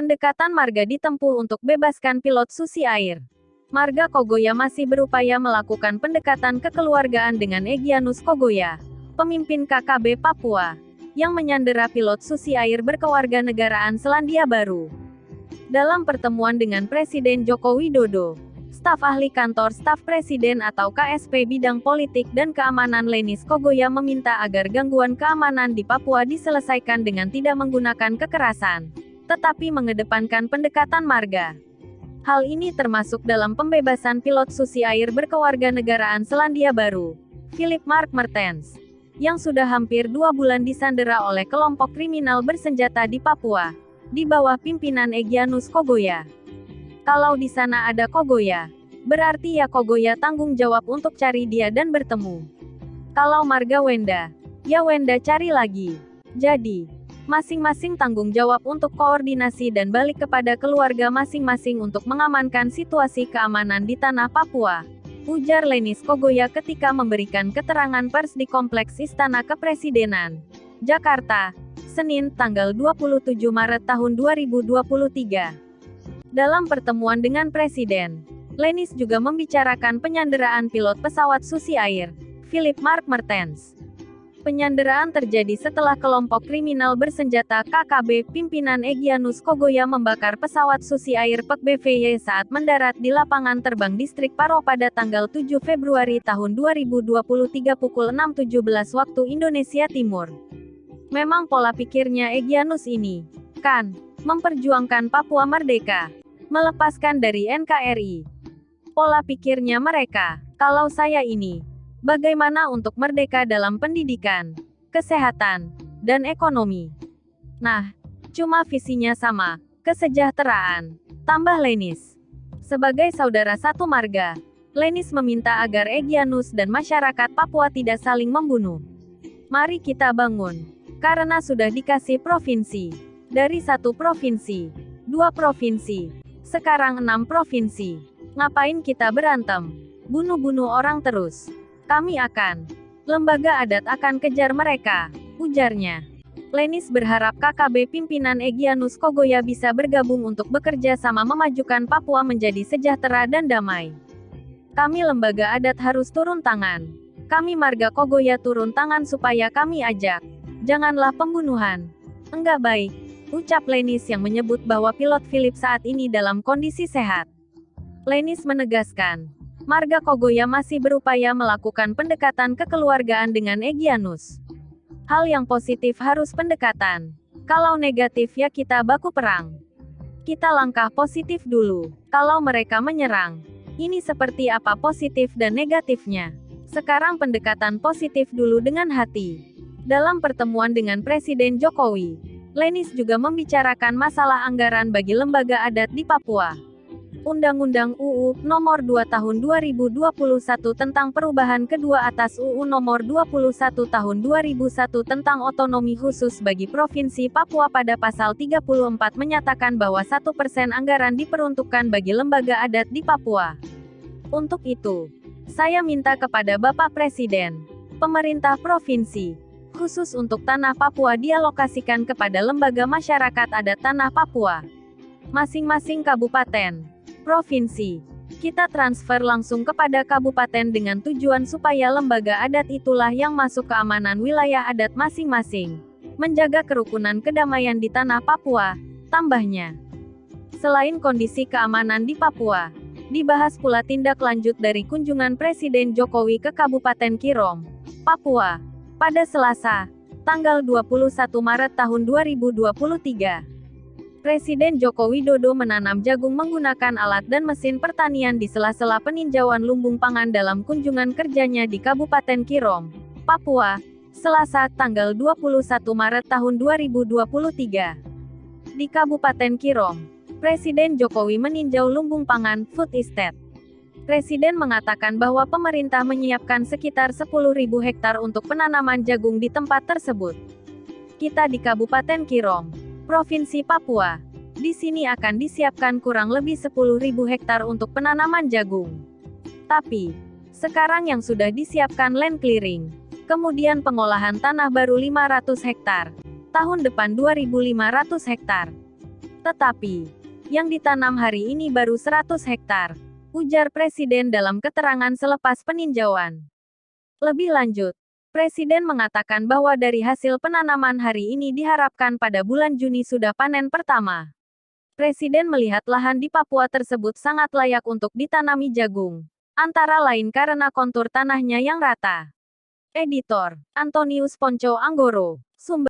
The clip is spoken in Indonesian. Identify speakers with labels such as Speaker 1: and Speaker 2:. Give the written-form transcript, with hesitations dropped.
Speaker 1: Pendekatan Marga ditempuh untuk bebaskan pilot Susi Air. Marga Kogoya masih berupaya melakukan pendekatan kekeluargaan dengan Egyanus Kogoya, pemimpin KKB Papua, yang menyandera pilot Susi Air berkewarganegaraan Selandia Baru. Dalam pertemuan dengan Presiden Joko Widodo, staf ahli kantor staf presiden atau KSP bidang politik dan keamanan Lenis Kogoya meminta agar gangguan keamanan di Papua diselesaikan dengan tidak menggunakan kekerasan, tetapi mengedepankan pendekatan marga. Hal ini termasuk dalam pembebasan pilot Susi Air berkewarganegaraan Selandia Baru, Philip Mark Mertens, yang sudah hampir 2 bulan disandera oleh kelompok kriminal bersenjata di Papua, di bawah pimpinan Egyanus Kogoya. Kalau di sana ada Kogoya, berarti ya Kogoya tanggung jawab untuk cari dia dan bertemu. Kalau marga Wenda, ya Wenda cari lagi. Jadi, masing-masing tanggung jawab untuk koordinasi dan balik kepada keluarga masing-masing untuk mengamankan situasi keamanan di tanah Papua, ujar Lenis Kogoya ketika memberikan keterangan pers di Kompleks Istana Kepresidenan, Jakarta, Senin, tanggal 27 Maret tahun 2023. Dalam pertemuan dengan Presiden, Lenis juga membicarakan penyanderaan pilot pesawat Susi Air, Philip Mark Mertens. Penyanderaan terjadi setelah kelompok kriminal bersenjata KKB pimpinan Egyanus Kogoya membakar pesawat Susi Air Pek BVY saat mendarat di lapangan terbang distrik Paro pada tanggal 7 Februari tahun 2023 pukul 6.17 waktu Indonesia Timur. Memang pola pikirnya Egyanus ini, kan, memperjuangkan Papua merdeka, melepaskan dari NKRI. Pola pikirnya mereka, kalau saya ini, bagaimana untuk merdeka dalam pendidikan, kesehatan, dan ekonomi? Nah, cuma visinya sama, kesejahteraan, tambah Lenis. Sebagai saudara satu marga, Lenis meminta agar Egyanus dan masyarakat Papua tidak saling membunuh. Mari kita bangun, karena sudah dikasih provinsi. Dari 1 provinsi, 2 provinsi, sekarang 6 provinsi. Ngapain kita berantem? Bunuh-bunuh orang terus. Kami akan, lembaga adat akan kejar mereka, ujarnya. Lenis berharap KKB pimpinan Egyanus Kogoya bisa bergabung untuk bekerja sama memajukan Papua menjadi sejahtera dan damai. Kami lembaga adat harus turun tangan. Kami marga Kogoya turun tangan supaya kami ajak. Janganlah pembunuhan. Enggak baik, ucap Lenis yang menyebut bahwa pilot Philip saat ini dalam kondisi sehat. Lenis menegaskan, marga Kogoya masih berupaya melakukan pendekatan kekeluargaan dengan Egyanus. Hal yang positif harus pendekatan. Kalau negatif ya kita baku perang. Kita langkah positif dulu. Kalau mereka menyerang, ini seperti apa positif dan negatifnya. Sekarang pendekatan positif dulu dengan hati. Dalam pertemuan dengan Presiden Jokowi, Lenis juga membicarakan masalah anggaran bagi lembaga adat di Papua. Undang-Undang UU Nomor 2 Tahun 2021 tentang perubahan kedua atas UU Nomor 21 Tahun 2001 tentang otonomi khusus bagi Provinsi Papua pada pasal 34 menyatakan bahwa 1% anggaran diperuntukkan bagi lembaga adat di Papua. Untuk itu, saya minta kepada Bapak Presiden, pemerintah provinsi, khusus untuk tanah Papua dialokasikan kepada lembaga masyarakat adat tanah Papua. Masing-masing kabupaten, provinsi, kita transfer langsung kepada kabupaten dengan tujuan supaya lembaga adat itulah yang masuk keamanan wilayah adat masing-masing, menjaga kerukunan kedamaian di tanah Papua, tambahnya. Selain kondisi keamanan di Papua, dibahas pula tindak lanjut dari kunjungan Presiden Jokowi ke Kabupaten Kirom, Papua, pada Selasa, tanggal 21 Maret tahun 2023. Presiden Joko Widodo menanam jagung menggunakan alat dan mesin pertanian di sela-sela peninjauan lumbung pangan dalam kunjungan kerjanya di Kabupaten Kirom, Papua, Selasa, tanggal 21 Maret tahun 2023. Di Kabupaten Kirom, Presiden Jokowi meninjau lumbung pangan, food estate. Presiden mengatakan bahwa pemerintah menyiapkan sekitar 10.000 hektar untuk penanaman jagung di tempat tersebut. Kita di Kabupaten Kirom, Provinsi Papua. Di sini akan disiapkan kurang lebih 10.000 hektar untuk penanaman jagung. Tapi, sekarang yang sudah disiapkan land clearing, kemudian pengolahan tanah baru 500 hektar. Tahun depan 2.500 hektar. Tetapi, yang ditanam hari ini baru 100 hektar, ujar Presiden dalam keterangan selepas peninjauan. Lebih lanjut, Presiden mengatakan bahwa dari hasil penanaman hari ini diharapkan pada bulan Juni sudah panen pertama. Presiden melihat lahan di Papua tersebut sangat layak untuk ditanami jagung, antara lain karena kontur tanahnya yang rata. Editor, Antonius Ponco Anggoro, sumber